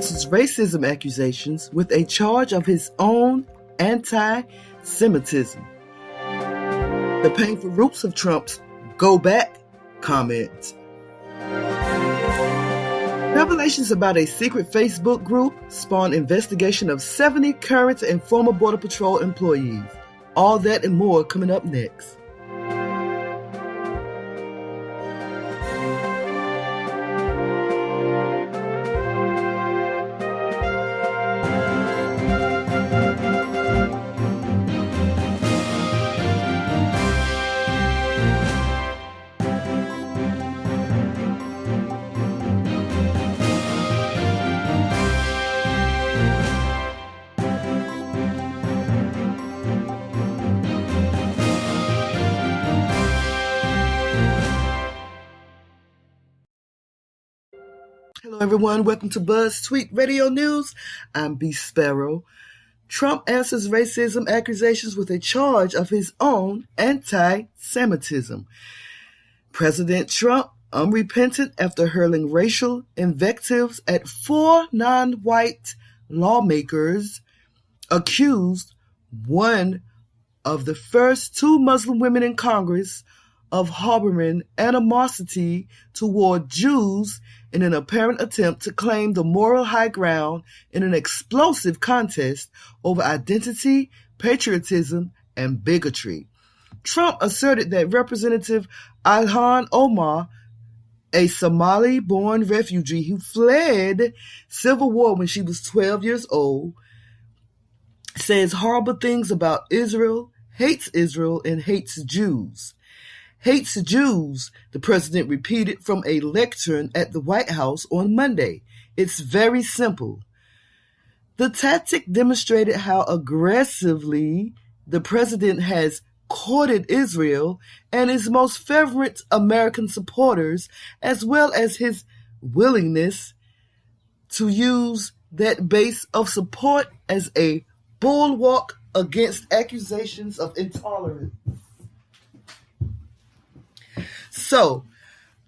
answers racism accusations with a charge of his own anti-Semitism. The painful roots of Trump's "go back" comments. Revelations about a secret Facebook group spawned investigation of 70 current and former Border Patrol employees. All that and more coming up next. Hello everyone, welcome to Buzz Tweet Radio News. I'm BeeSparrow. Trump answers racism accusations with a charge of his own anti-Semitism. President Trump, unrepentant after hurling racial invectives at 4 non-white lawmakers, accused one of the first 2 Muslim women in Congress of harboring animosity toward Jews in an apparent attempt to claim the moral high ground in an explosive contest over identity, patriotism, and bigotry. Trump asserted that Representative Ilhan Omar, a Somali-born refugee who fled civil war when she was 12 years old, says horrible things about Israel, and hates Jews. Hates Jews, the president repeated from a lectern at the White House on Monday. It's very simple. The tactic demonstrated how aggressively the president has courted Israel and his most fervent American supporters, as well as his willingness to use that base of support as a bulwark against accusations of intolerance. So,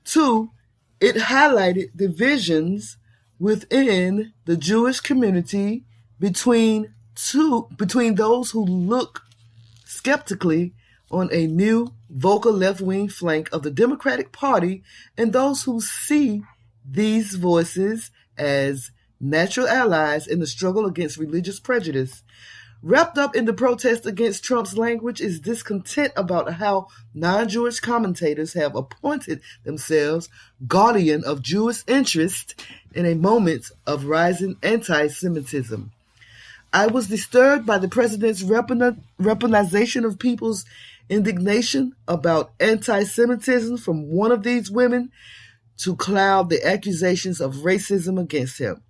2, it highlighted divisions within the Jewish community between those who look skeptically on a new vocal left-wing flank of the Democratic Party and those who see these voices as natural allies in the struggle against religious prejudice. Wrapped up in the protest against Trump's language is discontent about how non-Jewish commentators have appointed themselves guardian of Jewish interests in a moment of rising anti-Semitism. I was disturbed by the president's weaponization of people's indignation about anti-Semitism from one of these women to cloud the accusations of racism against him,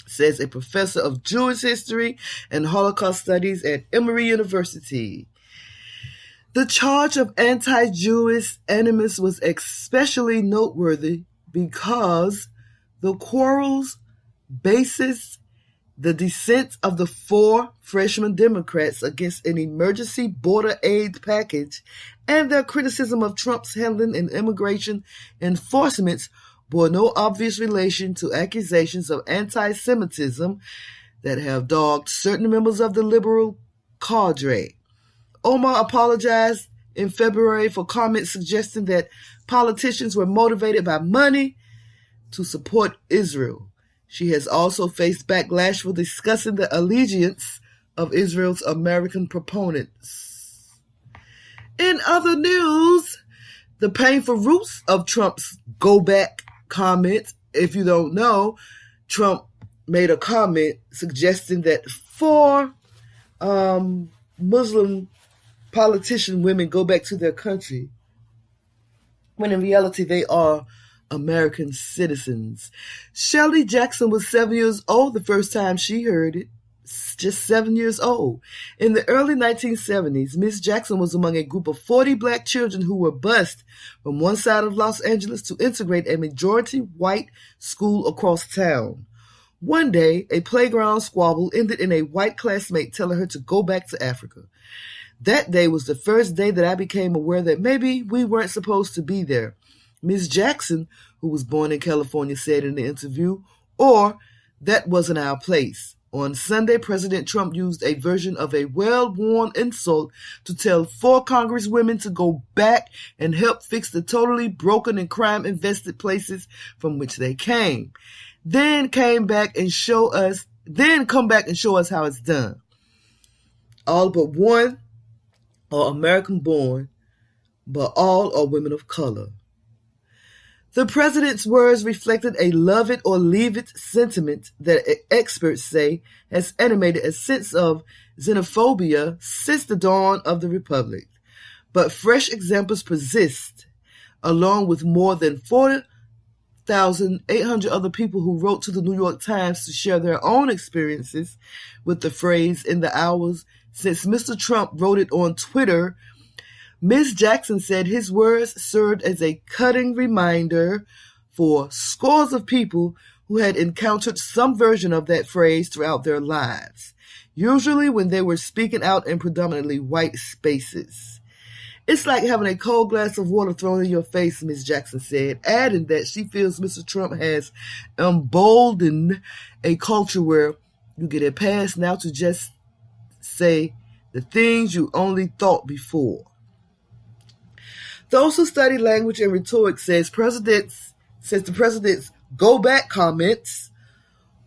says a professor of Jewish history and Holocaust studies at Emory University. The charge of anti-Jewish animus was especially noteworthy because the quarrel's basis, the dissent of the 4 freshman Democrats against an emergency border aid package, and their criticism of Trump's handling in immigration enforcement bore no obvious relation to accusations of anti-Semitism that have dogged certain members of the liberal cadre. Omar apologized in February for comments suggesting that politicians were motivated by money to support Israel. She has also faced backlash for discussing the allegiance of Israel's American proponents. In other news, the painful roots of Trump's "go back" comment. If you don't know, Trump made a comment suggesting that 4 Muslim politician women go back to their country, when in reality they are American citizens. Shirley Jackson was 7 years old the first time she heard it. Just 7 years old. In the early 1970s, Miss Jackson was among a group of 40 black children who were bused from one side of Los Angeles to integrate a majority white school across town. One day, a playground squabble ended in a white classmate telling her to go back to Africa. That day was the first day that I became aware that maybe we weren't supposed to be there. Miss Jackson, who was born in California, said in the interview, or That wasn't our place. On Sunday, President Trump used a version of a well-worn insult to tell 4 congresswomen to go back and help fix the totally broken and crime-infested places from which they came. Then come back and show us how it's done. All but one are American-born, but all are women of color. The president's words reflected a love it or leave it sentiment that experts say has animated a sense of xenophobia since the dawn of the republic. But fresh examples persist, along with more than 40,800 other people who wrote to the New York Times to share their own experiences with the phrase in the hours since Mr. Trump wrote it on Twitter. Ms. Jackson said his words served as a cutting reminder for scores of people who had encountered some version of that phrase throughout their lives, usually when they were speaking out in predominantly white spaces. It's like having a cold glass of water thrown in your face, Ms. Jackson said, adding that she feels Mr. Trump has emboldened a culture where you get a pass now to just say the things you only thought before. Those who study language and rhetoric says the president's go back comments,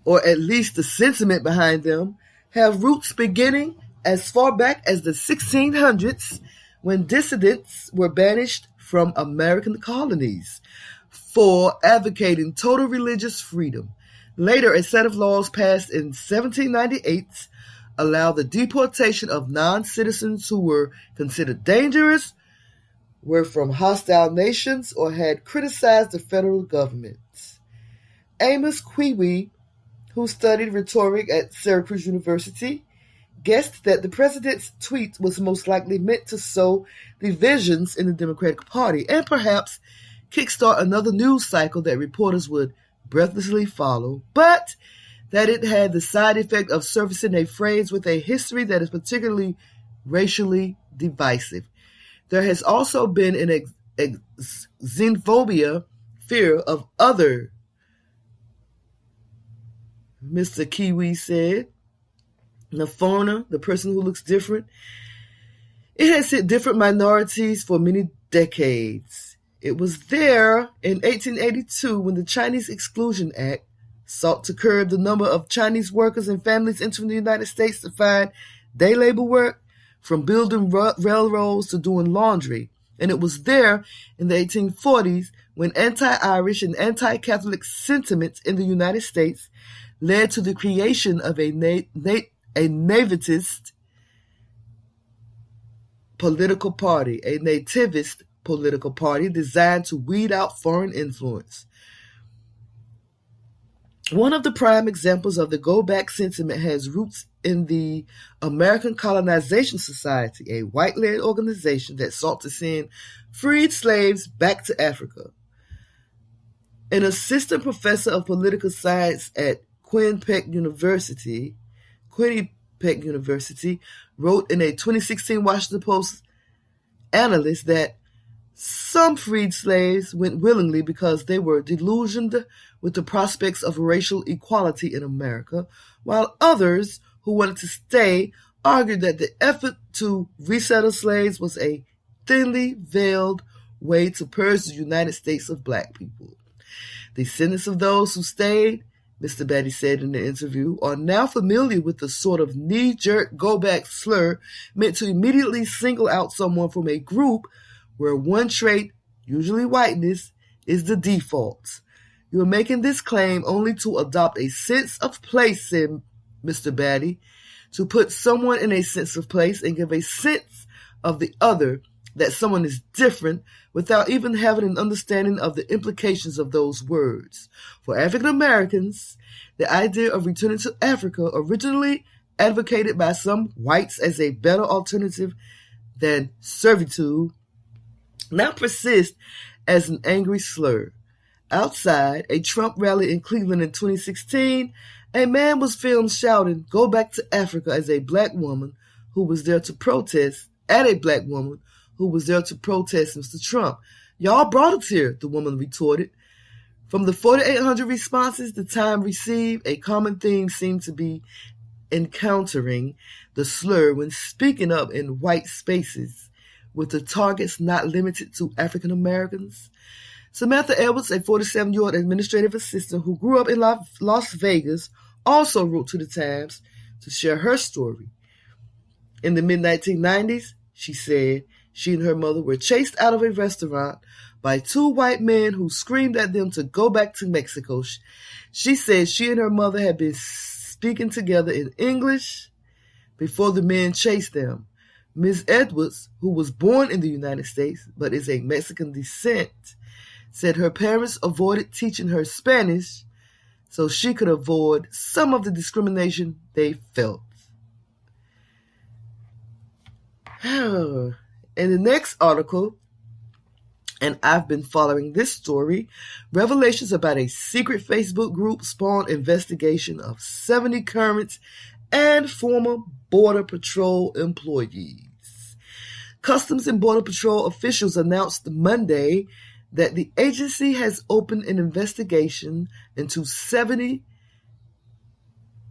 or at least the sentiment behind them, have roots beginning as far back as the 1600s when dissidents were banished from American colonies for advocating total religious freedom. Later, a set of laws passed in 1798 allowed the deportation of non-citizens who were considered dangerous, were from hostile nations, or had criticized the federal government. Amos Kiwi, who studied rhetoric at Syracuse University, guessed that the president's tweet was most likely meant to sow divisions in the Democratic Party and perhaps kickstart another news cycle that reporters would breathlessly follow, but that it had the side effect of surfacing a phrase with a history that is particularly racially divisive. There has also been an xenophobia, fear of other, Mr. Kiwi said. The foreigner, the person who looks different. It has hit different minorities for many decades. It was there in 1882 when the Chinese Exclusion Act sought to curb the number of Chinese workers and families entering the United States to find day labor work, from building railroads to doing laundry. And it was there in the 1840s when anti-Irish and anti-Catholic sentiments in the United States led to the creation of a nativist political party, designed to weed out foreign influence. One of the prime examples of the go-back sentiment has roots in the American Colonization Society, a white-led organization that sought to send freed slaves back to Africa. An assistant professor of political science at Quinnipiac University wrote in a 2016 Washington Post analyst that some freed slaves went willingly because they were delusioned with the prospects of racial equality in America, while others who wanted to stay argued that the effort to resettle slaves was a thinly veiled way to purge the United States of black people. The descendants of those who stayed, Mr. Batty said in the interview, are now familiar with the sort of knee-jerk go-back slur meant to immediately single out someone from a group where one trait, usually whiteness, is the default. You are making this claim only to adopt a sense of place, said Mr. Batty, to put someone in a sense of place and give a sense of the other, that someone is different, without even having an understanding of the implications of those words. For African Americans, the idea of returning to Africa, originally advocated by some whites as a better alternative than servitude, now persists as an angry slur. Outside a Trump rally in Cleveland in 2016, a man was filmed shouting, "Go back to Africa," as a black woman who was there to protest, Mr. Trump. "Y'all brought us here," the woman retorted, From the 4,800 responses the time received, a common theme seemed to be encountering the slur when speaking up in white spaces, with the targets not limited to African Americans. Samantha Edwards, a 47-year-old administrative assistant who grew up in Las Vegas, also wrote to the Times to share her story. In the mid-1990s, she said she and her mother were chased out of a restaurant by two white men who screamed at them to go back to Mexico. She said she and her mother had been speaking together in English before the men chased them. Ms. Edwards, who was born in the United States but is of Mexican descent, said her parents avoided teaching her Spanish so she could avoid some of the discrimination they felt. In the next article, and I've been following this story, revelations about a secret Facebook group spawned investigation of 70 current and former Border Patrol employees. Customs and Border Patrol officials announced Monday that the agency has opened an investigation into 70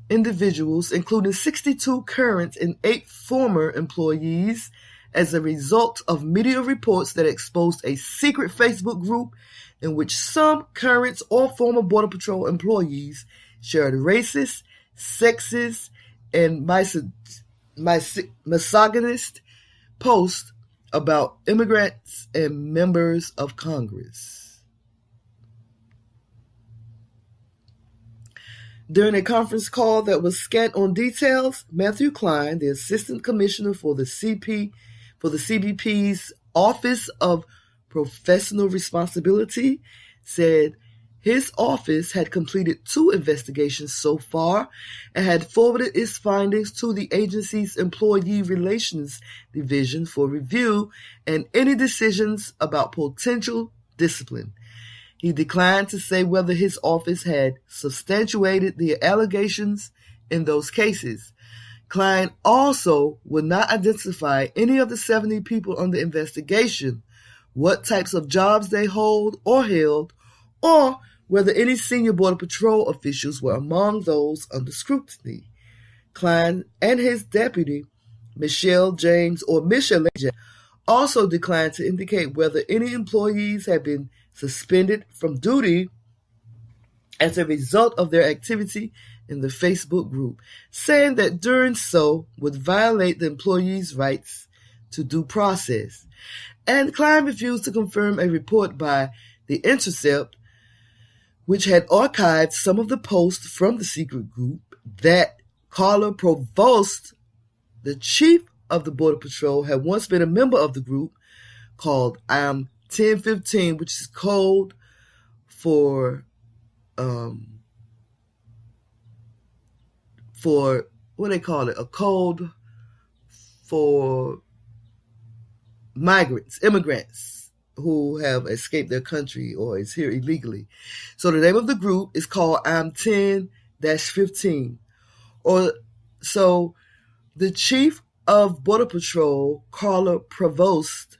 individuals, including 62 current and 8 former employees, as a result of media reports that exposed a secret Facebook group in which some current or former Border Patrol employees shared racist, sexist, and misogynist posts about immigrants and members of Congress. During a conference call that was scant on details, Matthew Klein, the Assistant Commissioner for the CBP's Office of Professional Responsibility, said his office had completed 2 investigations so far and had forwarded its findings to the agency's Employee Relations Division for review and any decisions about potential discipline. He declined to say whether his office had substantiated the allegations in those cases. Klein also would not identify any of the 70 people under investigation, what types of jobs they hold or held, or whether any senior Border Patrol officials were among those under scrutiny. Klein and his deputy, Michelle James, also declined to indicate whether any employees had been suspended from duty as a result of their activity in the Facebook group, saying that doing so would violate the employees' rights to due process. And Klein refused to confirm a report by The Intercept, which had archived some of the posts from the secret group, that Carla Provost, the chief of the Border Patrol, had once been a member of the group called I'm 1015, which is code for what they call it, a code for immigrants who have escaped their country or is here illegally. So the name of the group is called I'm 10-15. So the chief of Border Patrol, Carla Provost,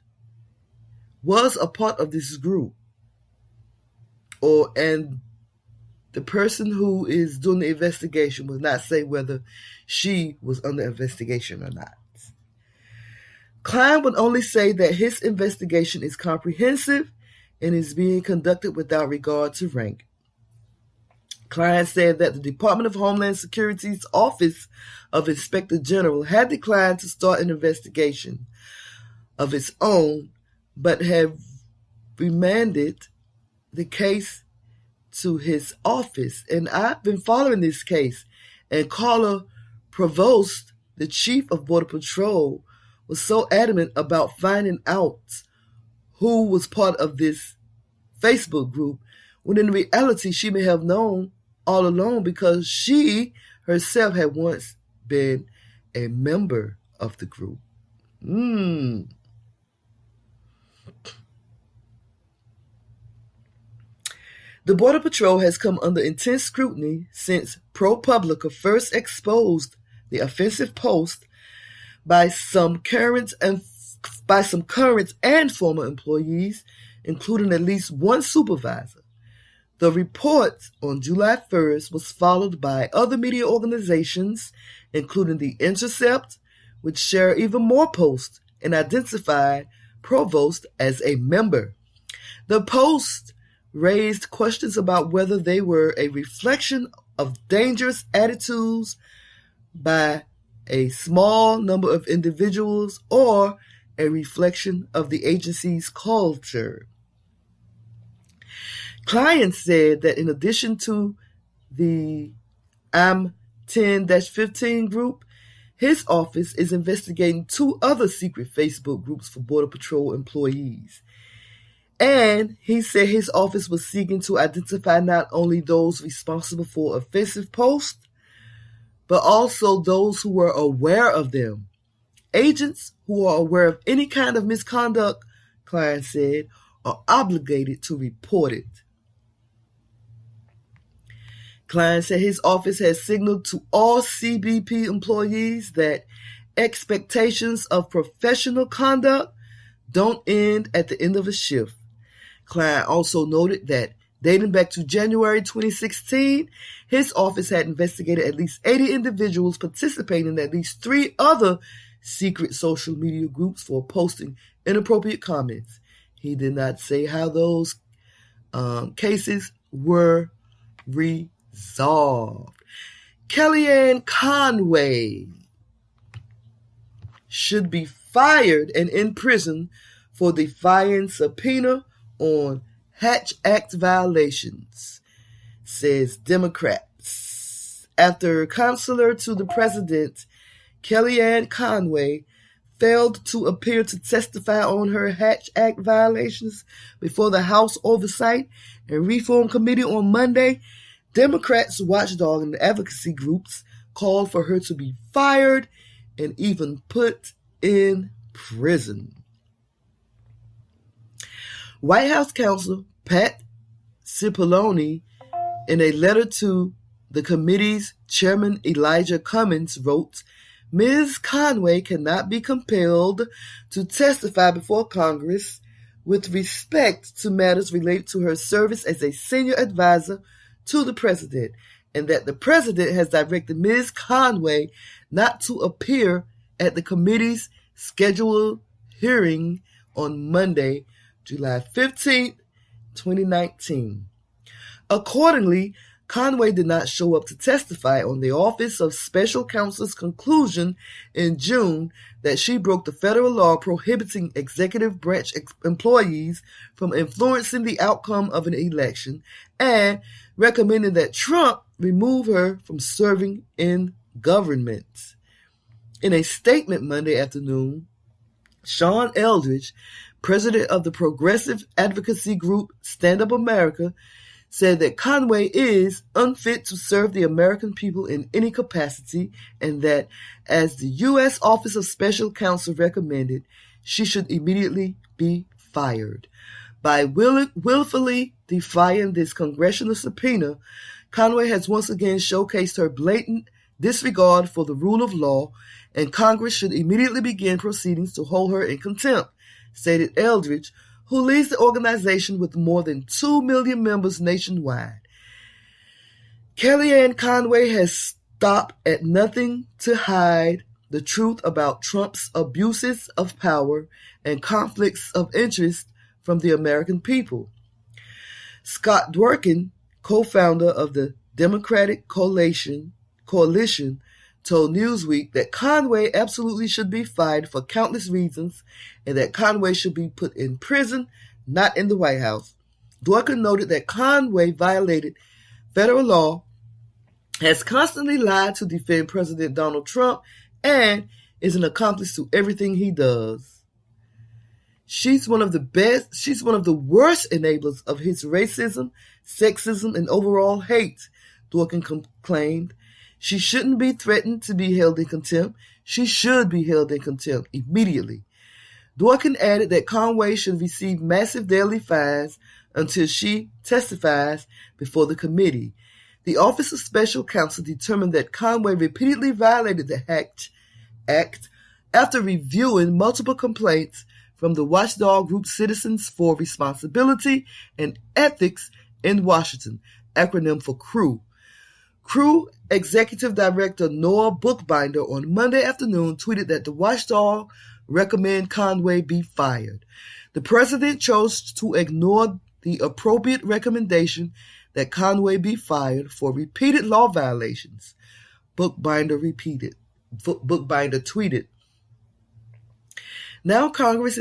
was a part of this group. And the person who is doing the investigation will not say whether she was under investigation or not. Klein would only say that his investigation is comprehensive and is being conducted without regard to rank. Klein said that the Department of Homeland Security's Office of Inspector General had declined to start an investigation of its own, but have remanded the case to his office. And I've been following this case, and Carla Provost, the chief of Border Patrol, was so adamant about finding out who was part of this Facebook group, when in reality she may have known all along because she herself had once been a member of the group. The Border Patrol has come under intense scrutiny since ProPublica first exposed the offensive post by some current and former employees, including at least one supervisor. The report on July 1st was followed by other media organizations, including The Intercept, which shared even more posts and identified Provost as a member. The post raised questions about whether they were a reflection of dangerous attitudes by a small number of individuals or a reflection of the agency's culture. Clients said that in addition to the I'm 10-15 group, his office is investigating 2 other secret Facebook groups for Border Patrol employees. And he said his office was seeking to identify not only those responsible for offensive posts, but also those who were aware of them. Agents who are aware of any kind of misconduct, clients said, are obligated to report it. Klein said his office has signaled to all CBP employees that expectations of professional conduct don't end at the end of a shift. Klein also noted that dating back to January 2016, his office had investigated at least 80 individuals participating in at least 3 other secret social media groups for posting inappropriate comments. He did not say how those cases were resolved. Kellyanne Conway should be fired and in prison for defying subpoena on Hatch Act violations, says Democrats. After counselor to the president, Kellyanne Conway failed to appear to testify on her Hatch Act violations before the House Oversight and Reform Committee on Monday, Democrats, watchdog, and advocacy groups called for her to be fired and even put in prison. White House counsel Pat Cipollone, in a letter to the committee's chairman Elijah Cummings, wrote, Ms. Conway cannot be compelled to testify before Congress with respect to matters related to her service as a senior advisor to the president, and that the president has directed Ms. Conway not to appear at the committee's scheduled hearing on Monday, July 15, 2019. Accordingly, Conway did not show up to testify on the Office of Special Counsel's conclusion in June that she broke the federal law prohibiting executive branch employees from influencing the outcome of an election and recommended that Trump remove her from serving in government. In a statement Monday afternoon, Sean Eldridge, president of the progressive advocacy group Stand Up America, said that Conway is unfit to serve the American people in any capacity and that, as the U.S. Office of Special Counsel recommended, she should immediately be fired. By willfully defying this congressional subpoena, Conway has once again showcased her blatant disregard for the rule of law, and Congress should immediately begin proceedings to hold her in contempt, stated Eldridge, who leads the organization with more than 2 million members nationwide. Kellyanne Conway has stopped at nothing to hide the truth about Trump's abuses of power and conflicts of interest from the American people. Scott Dworkin, co-founder of the Democratic Coalition, told Newsweek that Conway absolutely should be fired for countless reasons and that Conway should be put in prison, not in the White House. Dworkin noted that Conway violated federal law, has constantly lied to defend President Donald Trump, and is an accomplice to everything he does. She's one of the worst enablers of his racism, sexism, and overall hate, Dworkin claimed. She shouldn't be threatened to be held in contempt. She should be held in contempt immediately. Dworkin added that Conway should receive massive daily fines until she testifies before the committee. The Office of Special Counsel determined that Conway repeatedly violated the Hatch Act after reviewing multiple complaints from the watchdog group Citizens for Responsibility and Ethics in Washington, acronym for CREW. CREW Executive Director Noah Bookbinder on Monday afternoon tweeted that the watchdog recommend Conway be fired. The president chose to ignore the appropriate recommendation that Conway be fired for repeated law violations. Bookbinder tweeted. Now Congress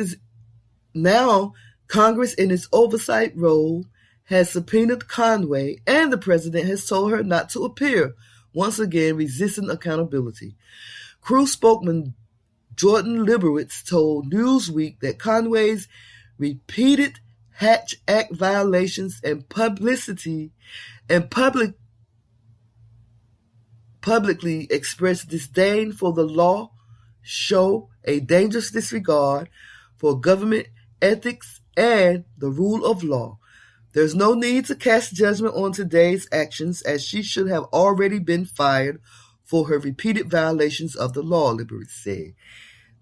in its oversight role has subpoenaed Conway, and the president has told her not to appear, once again resisting accountability. CREW spokesman Jordan Libowitz told Newsweek that Conway's repeated Hatch Act violations and publicly expressed disdain for the law show a dangerous disregard for government ethics and the rule of law. There's no need to cast judgment on today's actions, as she should have already been fired for her repeated violations of the law, Libowitz said.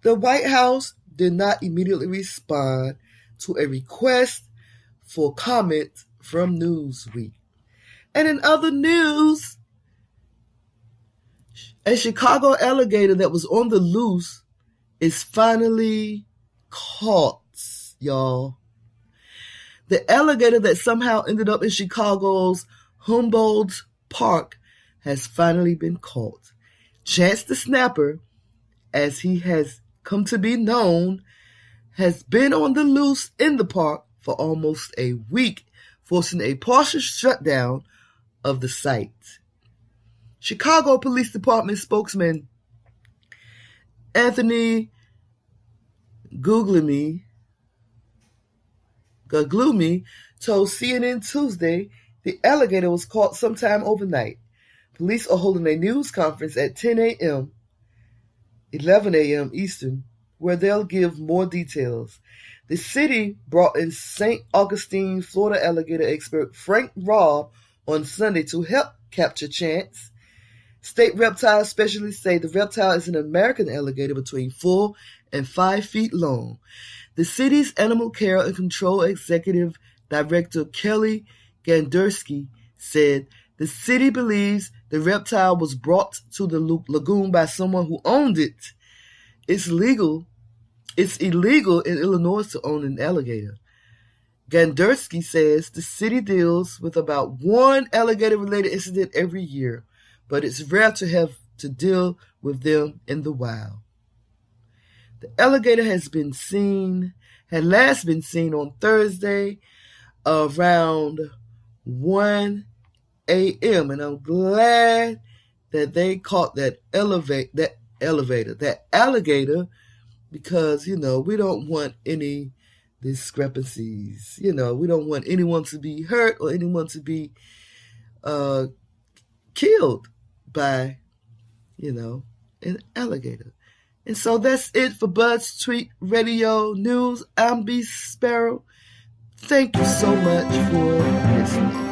The White House did not immediately respond to a request for comment from Newsweek. And in other news, a Chicago alligator that was on the loose is finally caught, y'all. The alligator that somehow ended up in Chicago's Humboldt Park has finally been caught. Chance the Snapper, as he has come to be known, has been on the loose in the park for almost a week, forcing a partial shutdown of the site. Chicago Police Department spokesman Anthony Guglielmi told CNN Tuesday the alligator was caught sometime overnight. Police are holding a news conference at 10 a.m., 11 a.m. Eastern, where they'll give more details. The city brought in St. Augustine, Florida alligator expert Frank Robb on Sunday to help capture Chance. State reptile specialists say the reptile is an American alligator between 4 and 5 feet long. The city's Animal Care and Control Executive Director Kelly Gandersky said the city believes the reptile was brought to the lagoon by someone who owned it. It's illegal in Illinois to own an alligator. Gandersky says the city deals with about one alligator-related incident every year, but it's rare to have to deal with them in the wild. The alligator had last been seen on Thursday around 1 a.m. And I'm glad that they caught that alligator, because, we don't want any discrepancies. We don't want anyone to be hurt or anyone to be killed by, an alligator. And so that's it for Buzz Tweet Radio News. I'm BeeSparrow. Thank you so much for listening.